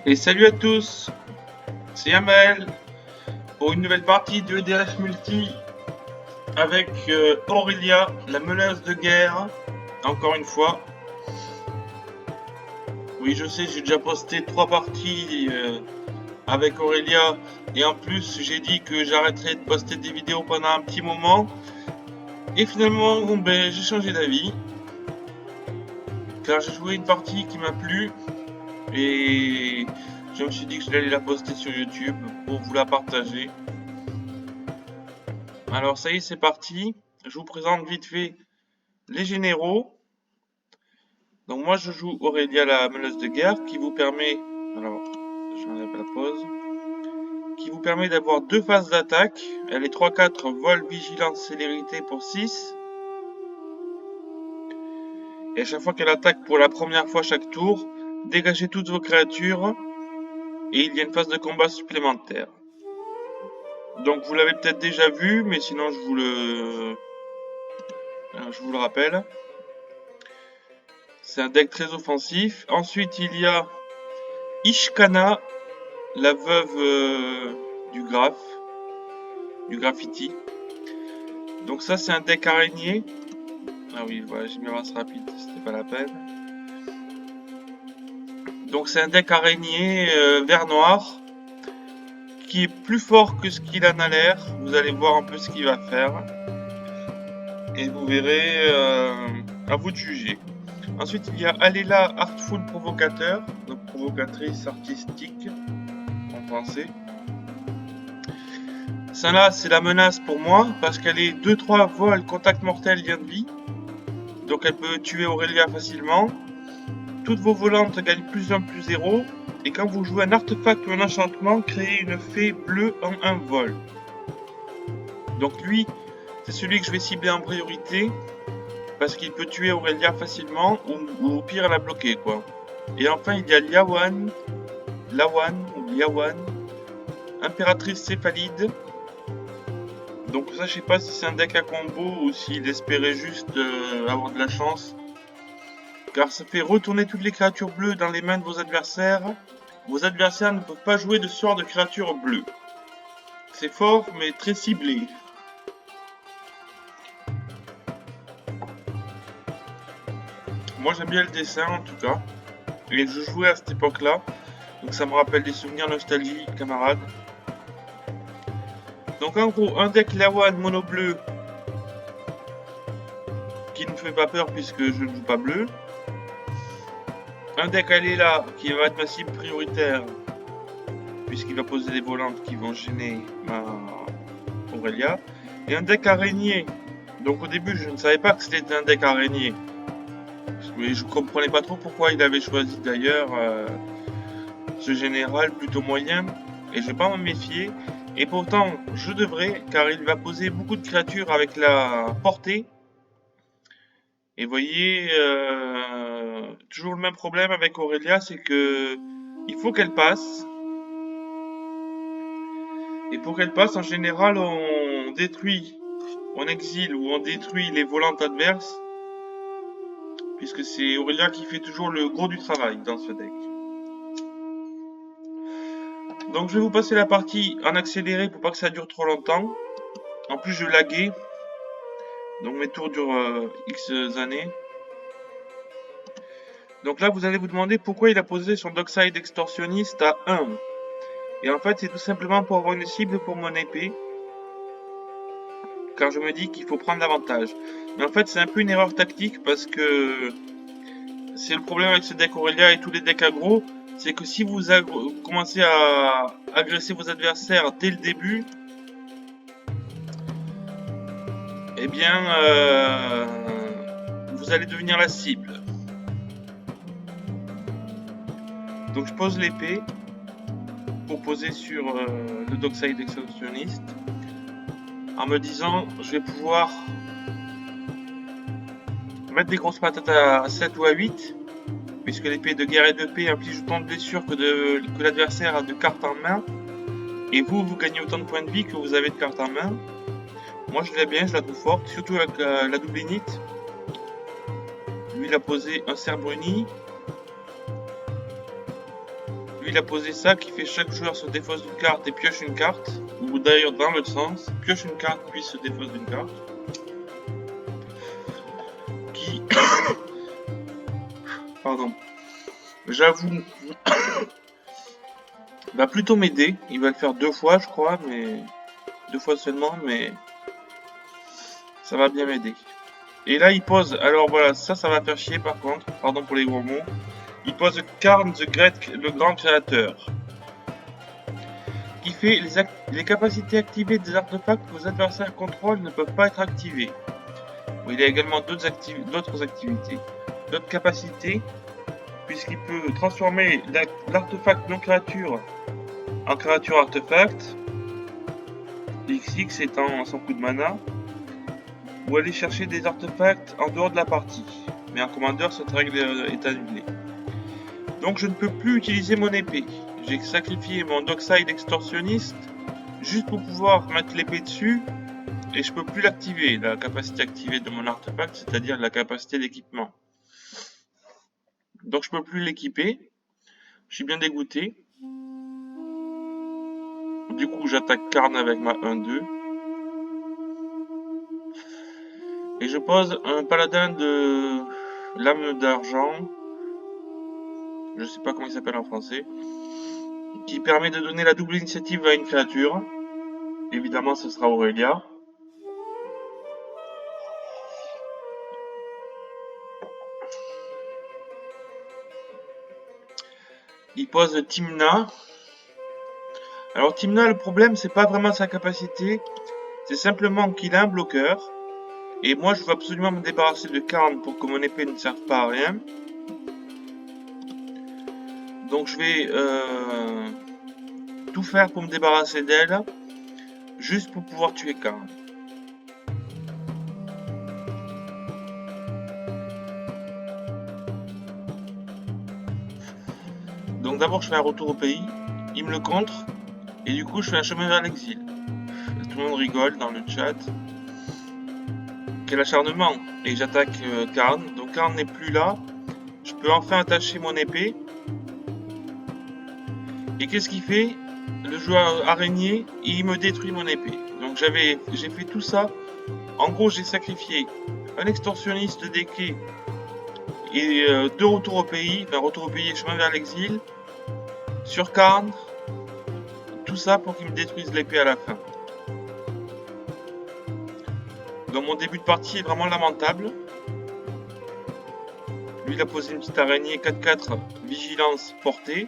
Et salut à tous, c'est Amel pour une nouvelle partie de EDF Multi avec Aurélia, la menace de guerre, encore une fois. Oui, je sais, j'ai déjà posté 3 parties avec Aurélia et en plus j'ai dit que j'arrêterais de poster des vidéos pendant un petit moment. Et finalement, bon, ben, j'ai changé d'avis car j'ai joué une partie qui m'a plu et je me suis dit que j'allais la poster sur YouTube pour vous la partager. Alors ça y est, c'est parti. Je vous présente vite fait les généraux. Donc moi je joue Aurélia la menace de guerre qui vous permet, alors j'enlève la pause, qui vous permet d'avoir deux phases d'attaque. Elle est 3-4 vol, vigilance, célérité pour 6. Et à chaque fois qu'elle attaque pour la première fois chaque tour, dégagez toutes vos créatures et il y a une phase de combat supplémentaire. Donc vous l'avez peut-être déjà vu, mais sinon je vous le rappelle. C'est un deck très offensif. Ensuite il y a Ishkana, la veuve du graffiti. Donc ça c'est un deck araignée. Ah oui, voilà, j'ai mis avance rapide, c'était pas la peine. Donc c'est un deck araignée vert noir qui est plus fort que ce qu'il en a l'air. Vous allez voir un peu ce qu'il va faire. Et vous verrez, à vous de juger. Ensuite il y a Alela Artful Provocateur, donc provocatrice artistique en français. Celle-là, c'est la menace pour moi, parce qu'elle est 2-3 vol, contact mortel, lien de vie. Donc elle peut tuer Aurélia facilement. Toutes vos volantes gagnent plus 1, plus 0. Et quand vous jouez un artefact ou un enchantement, créez une fée bleue en un vol. Donc lui, c'est celui que je vais cibler en priorité, parce qu'il peut tuer Aurélia facilement, ou au pire la bloquer, quoi. Et enfin, il y a Lawan, impératrice céphalide. Donc ça, je sais pas si c'est un deck à combo ou s'il espérait juste avoir de la chance. Car ça fait retourner toutes les créatures bleues dans les mains de vos adversaires. Vos adversaires ne peuvent pas jouer de sort de créatures bleues. C'est fort, mais très ciblé. Moi j'aime bien le dessin en tout cas. Et je jouais à cette époque-là. Donc ça me rappelle des souvenirs nostalgiques, camarades. Donc en gros, un deck Lawan mono bleu qui ne me fait pas peur puisque je ne joue pas bleu. Un deck Alela qui va être ma cible prioritaire puisqu'il va poser des volantes qui vont gêner ma Aurélia. Et un deck araignée. Donc au début je ne savais pas que c'était un deck araignée. Mais je comprenais pas trop pourquoi il avait choisi d'ailleurs ce général plutôt moyen. Et je vais pas m'en méfier. Et pourtant je devrais, car il va poser beaucoup de créatures avec la portée. Et voyez, toujours le même problème avec Aurélia, c'est que il faut qu'elle passe. Et pour qu'elle passe, en général, on détruit, on exile ou on détruit les volantes adverses. Puisque c'est Aurélia qui fait toujours le gros du travail dans ce deck. Donc je vais vous passer la partie en accéléré pour pas que ça dure trop longtemps. En plus je laguais. Donc mes tours durent X années. Donc là vous allez vous demander pourquoi il a posé son Dockside extorsionniste à 1. Et en fait c'est tout simplement pour avoir une cible pour mon épée. Car je me dis qu'il faut prendre l'avantage. Mais en fait c'est un peu une erreur tactique parce que c'est le problème avec ce deck Aurélia et tous les decks aggro, c'est que si vous commencez à agresser vos adversaires dès le début, eh bien, vous allez devenir la cible. Donc je pose l'épée pour poser sur le Dockside extorsionniste, en me disant, je vais pouvoir mettre des grosses patates à 7 ou à 8, puisque l'épée de guerre et de paix inflige autant de blessures que l'adversaire a de cartes en main, et vous gagnez autant de points de vie que vous avez de cartes en main. Moi je l'aime bien, je la trouve forte, surtout avec la double init. Lui il a posé un cerf bruni. Lui, il a posé ça qui fait chaque joueur se défausse d'une carte et pioche une carte. Ou d'ailleurs, dans l'autre sens, pioche une carte puis se défausse d'une carte. Qui. Pardon. J'avoue. Va plutôt m'aider. Il va le faire 2 fois, je crois, mais. 2 fois seulement, mais. Ça va bien m'aider. Et là, il pose. Alors voilà, ça va faire chier par contre. Pardon pour les gros mots. Il pose Karn the Great, le grand créateur. Qui fait les capacités activées des artefacts que vos adversaires contrôlent ne peuvent pas être activées. Il y a également d'autres activités. D'autres capacités, puisqu'il peut transformer l'artefact non créature en créature artefact. XX étant son coup de mana. Ou aller chercher des artefacts en dehors de la partie. Mais en commandeur, cette règle est annulée. Donc je ne peux plus utiliser mon épée. J'ai sacrifié mon Dockside extorsionniste juste pour pouvoir mettre l'épée dessus et je peux plus l'activer, la capacité activée de mon artefact, c'est-à-dire la capacité d'équipement. Donc je peux plus l'équiper. Je suis bien dégoûté. Du coup j'attaque Karn avec ma 1-2. Et je pose un paladin de lame d'argent. Je sais pas comment il s'appelle en français. Qui permet de donner la double initiative à une créature. Évidemment ce sera Aurélia. Il pose Tymna. Alors Tymna, le problème c'est pas vraiment sa capacité, c'est simplement qu'il a un bloqueur. Et moi je veux absolument me débarrasser de Karn pour que mon épée ne serve pas à rien. Donc je vais tout faire pour me débarrasser d'elle, juste pour pouvoir tuer Karn. Donc d'abord je fais un retour au pays, il me le contre, et du coup je fais un chemin vers l'exil. Tout le monde rigole dans le chat. Quel acharnement! Et j'attaque Karn, donc Karn n'est plus là. Je peux enfin attacher mon épée. Et qu'est-ce qu'il fait? Le joueur araignée, il me détruit mon épée. Donc j'ai fait tout ça. En gros, j'ai sacrifié un extorsionniste decké et 2 retours au pays, enfin retour au pays et chemin vers l'exil, sur Karn, tout ça pour qu'il me détruise l'épée à la fin. Donc mon début de partie est vraiment lamentable. Lui, il a posé une petite araignée 4-4, vigilance portée.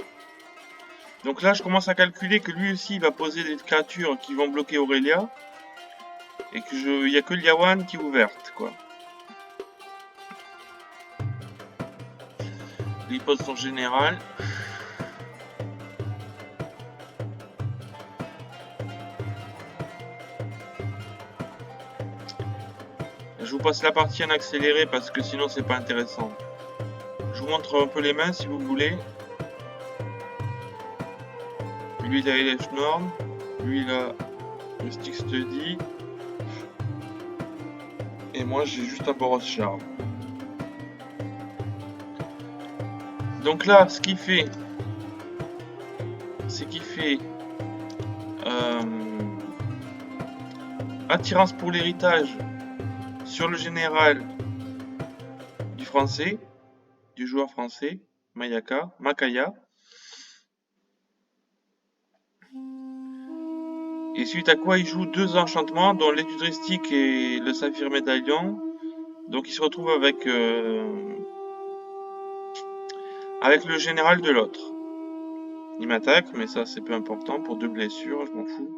Donc là, je commence à calculer que lui aussi, il va poser des créatures qui vont bloquer Aurélia. Et que il n'y a que Liawan qui est ouverte, quoi. Il pose son général. Je vous passe la partie en accéléré parce que sinon c'est pas intéressant. Je vous montre un peu les mains si vous voulez. Lui il a Elef Norn. Lui il a le Stick Study. Et moi j'ai juste un Boros Charm. Donc là ce qu'il fait, c'est qu'il fait attirance pour l'héritage sur le général du français, du joueur français, Makaya. Et suite à quoi il joue 2 enchantements, dont l'étude heuristique et le saphir médaillon. Donc il se retrouve avec le général de l'autre. Il m'attaque, mais ça c'est peu important, pour 2 blessures, je m'en fous.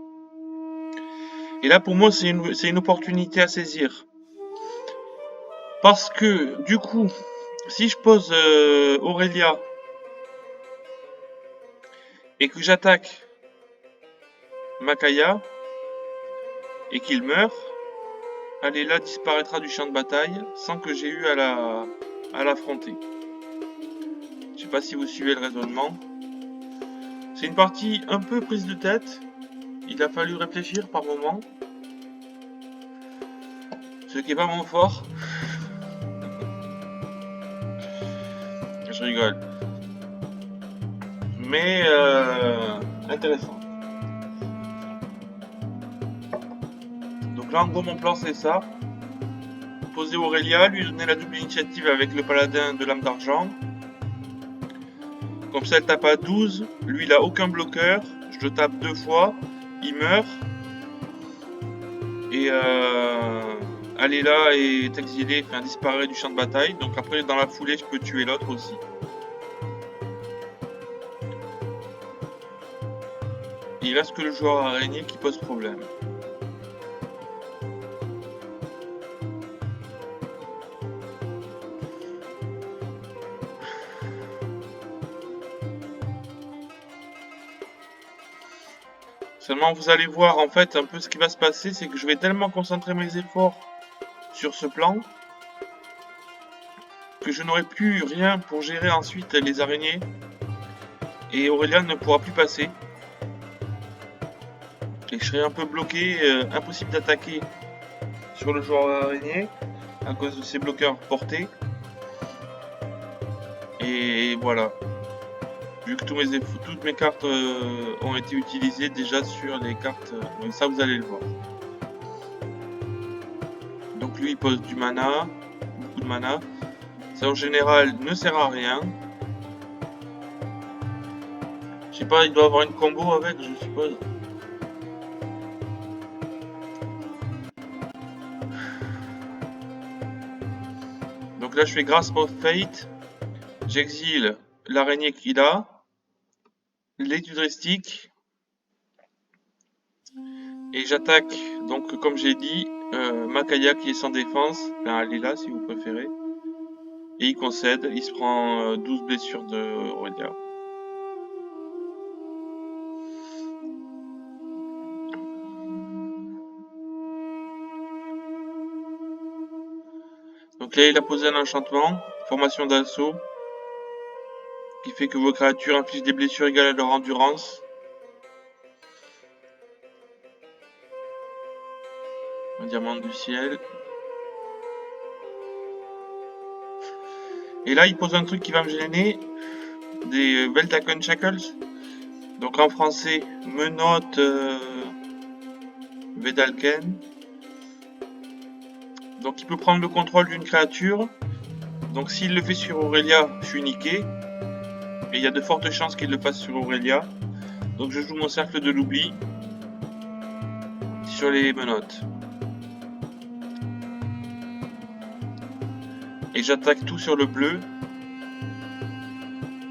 Et là pour moi c'est une opportunité à saisir. Parce que du coup, si je pose Aurélia et que j'attaque Makaya et qu'il meurt, Alela disparaîtra du champ de bataille sans que j'ai eu à l'affronter. Je sais pas si vous suivez le raisonnement. C'est une partie un peu prise de tête. Il a fallu réfléchir par moment. Ce qui est pas mon fort. Je rigole. mais intéressant. Donc là, en gros, mon plan, c'est ça. Poser Aurélia, lui donner la double initiative avec le paladin de l'âme d'argent. Comme ça, elle tape à 12. Lui, il a aucun bloqueur. Je le tape 2 fois. Il meurt. Et Aléla est exilée, enfin disparaît du champ de bataille. Donc après, dans la foulée, je peux tuer l'autre aussi. Il reste que le joueur araignée qui pose problème. Seulement, vous allez voir en fait un peu ce qui va se passer, c'est que je vais tellement concentrer mes efforts sur ce plan que je n'aurai plus rien pour gérer ensuite les araignées et Aurélien ne pourra plus passer. Et je serai un peu bloqué, impossible d'attaquer sur le joueur araignée à cause de ces bloqueurs portés. Et voilà. Vu que toutes mes cartes ont été utilisées déjà sur les cartes, donc ça vous allez le voir. Donc lui il pose du mana, beaucoup de mana. Ça en général ne sert à rien. Je sais pas, il doit avoir une combo avec, je suppose. Donc là je fais Grasp of Fate. J'exile l'araignée qu'il a. L'étude ristique. Et j'attaque, donc comme j'ai dit, Makaya qui est sans défense, enfin Alila si vous préférez. Et il concède, il se prend 12 blessures de Aurélia. Donc là il a posé un enchantement, formation d'assaut, qui fait que vos créatures infligent des blessures égales à leur endurance. Un diamant du ciel. Et là il pose un truc qui va me gêner, des Veltakon Shackles. Donc en français, menottes Vedalken. Donc il peut prendre le contrôle d'une créature. Donc s'il le fait sur Aurélia, je suis niqué. Et il y a de fortes chances qu'il le fasse sur Aurélia. Donc je joue mon cercle de l'oubli sur les menottes. Et j'attaque tout sur le bleu.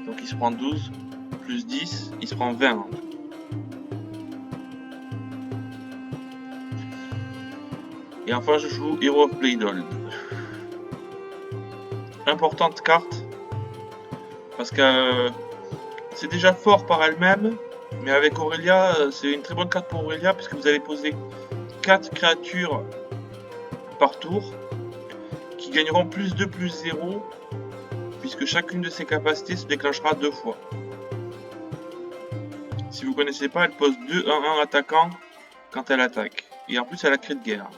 Donc il se prend 12, plus 10, il se prend 20 en tout. Et enfin je joue Hero of Bladehold. Importante carte. Parce que c'est déjà fort par elle-même. Mais avec Aurélia, c'est une très bonne carte pour Aurélia. Puisque vous allez poser 4 créatures par tour. Qui gagneront plus 2, plus 0. Puisque chacune de ses capacités se déclenchera 2 fois. Si vous ne connaissez pas, elle pose 2-1-1 attaquant quand elle attaque. Et en plus, elle a cri de guerre.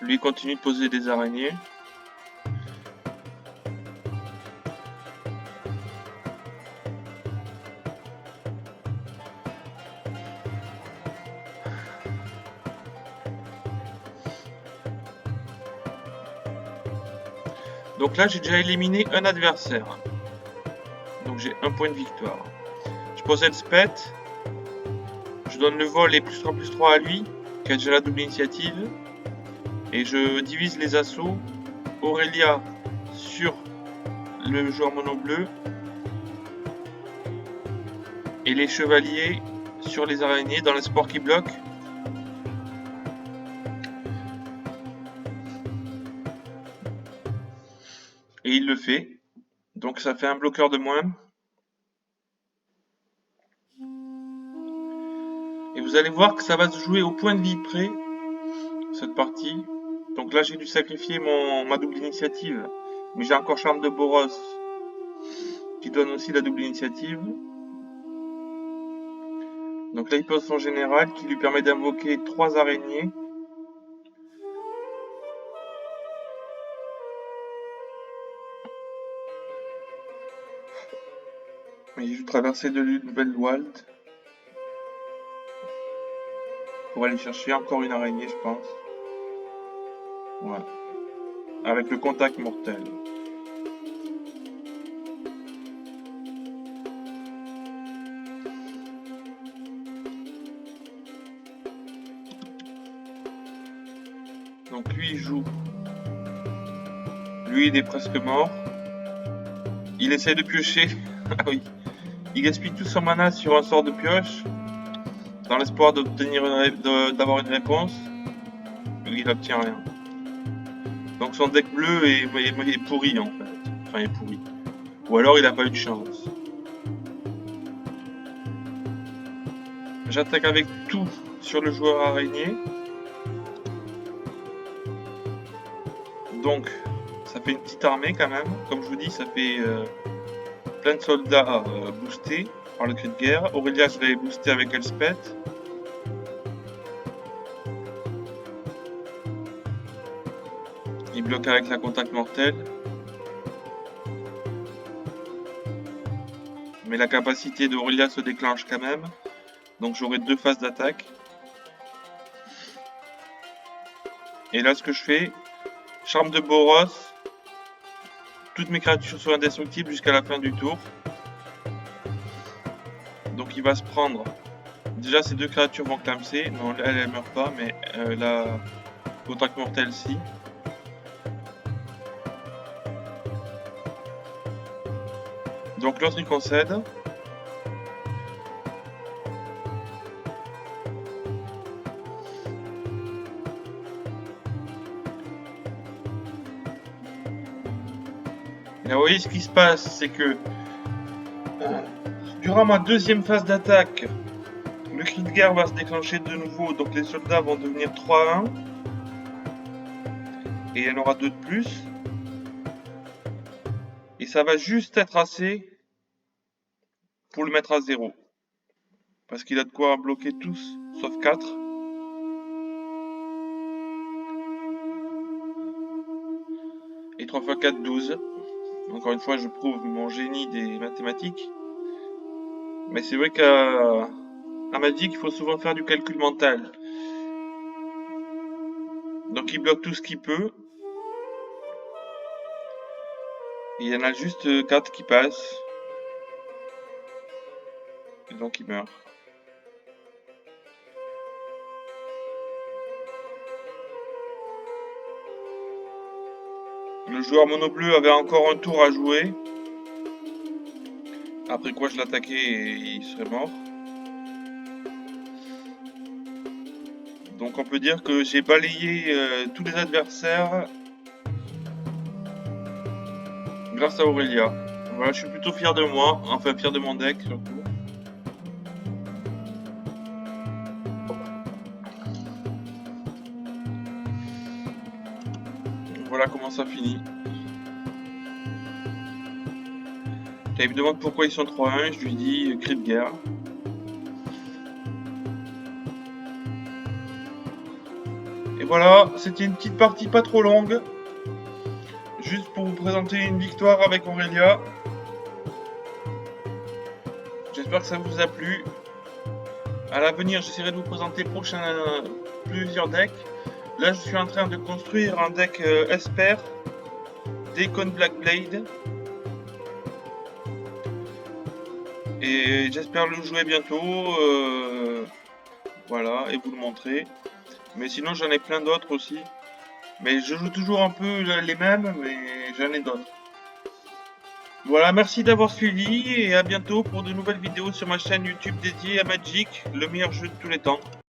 Lui continue de poser des araignées. Donc là, j'ai déjà éliminé un adversaire. Donc j'ai un point de victoire. Je possède Spet. Je donne le vol et plus 3 à lui, qui a déjà la double initiative. Et je divise les assauts. Aurélia sur le joueur mono bleu. Et les chevaliers sur les araignées dans l'espoir qui bloque. Et il le fait. Donc ça fait un bloqueur de moins. Et vous allez voir que ça va se jouer au point de vie près, cette partie. Donc là j'ai dû sacrifier ma double initiative. Mais j'ai encore Charme de Boros qui donne aussi la double initiative. Donc là il pose son général qui lui permet d'invoquer 3 araignées. Et je traversais de Nouvelle-Wald pour aller chercher encore une araignée, je pense. Ouais. Avec le contact mortel. Donc lui il joue. Lui il est presque mort. Il essaie de piocher. Ah oui. Il gaspille tout son mana sur un sort de pioche. Dans l'espoir d'avoir une réponse. Il n'obtient rien. Donc son deck bleu est pourri en fait. Enfin est pourri. Ou alors il n'a pas eu de chance. J'attaque avec tout sur le joueur araignée. Donc ça fait une petite armée quand même. Comme je vous dis, ça fait plein de soldats boostés par le cri de guerre. Aurélia, je l'avais boosté avec Elspeth. Il bloque avec la contact mortelle. Mais la capacité d'Aurélia se déclenche quand même. Donc j'aurai 2 phases d'attaque. Et là ce que je fais, charme de Boros. Toutes mes créatures sont indestructibles jusqu'à la fin du tour. Donc il va se prendre. Déjà ces 2 créatures vont clamser. Non, elle meurt pas, mais la contact mortelle si. Donc l'autre il concède. Et vous voyez ce qui se passe, c'est que durant ma deuxième phase d'attaque, le cri de guerre va se déclencher de nouveau, donc les soldats vont devenir 3 à 1. Et il y en aura 2 de plus. Et ça va juste être assez pour le mettre à 0. Parce qu'il a de quoi bloquer tous, sauf 4. Et 3 x 4, 12. Encore une fois, je prouve mon génie des mathématiques. Mais c'est vrai qu'à Magic, il faut souvent faire du calcul mental. Donc il bloque tout ce qu'il peut. Et il y en a juste 4 qui passent. Et donc il meurt. Le joueur mono bleu avait encore un tour à jouer. Après quoi je l'attaquais et il serait mort. Donc on peut dire que j'ai balayé tous les adversaires grâce à Aurélia. Voilà, je suis plutôt fier de moi, enfin fier de mon deck surtout. Voilà comment ça finit. Et il me demande pourquoi ils sont 3-1, je lui dis cri de guerre. Et voilà, c'était une petite partie pas trop longue. Juste pour vous présenter une victoire avec Aurélia. J'espère que ça vous a plu. À l'avenir, j'essaierai de vous présenter plusieurs decks. Là, je suis en train de construire un deck Esper Daikon Blackblade. Et j'espère le jouer bientôt. Voilà, et vous le montrer. Mais sinon, j'en ai plein d'autres aussi. Mais je joue toujours un peu les mêmes, mais j'en ai d'autres. Voilà, merci d'avoir suivi et à bientôt pour de nouvelles vidéos sur ma chaîne YouTube dédiée à Magic, le meilleur jeu de tous les temps.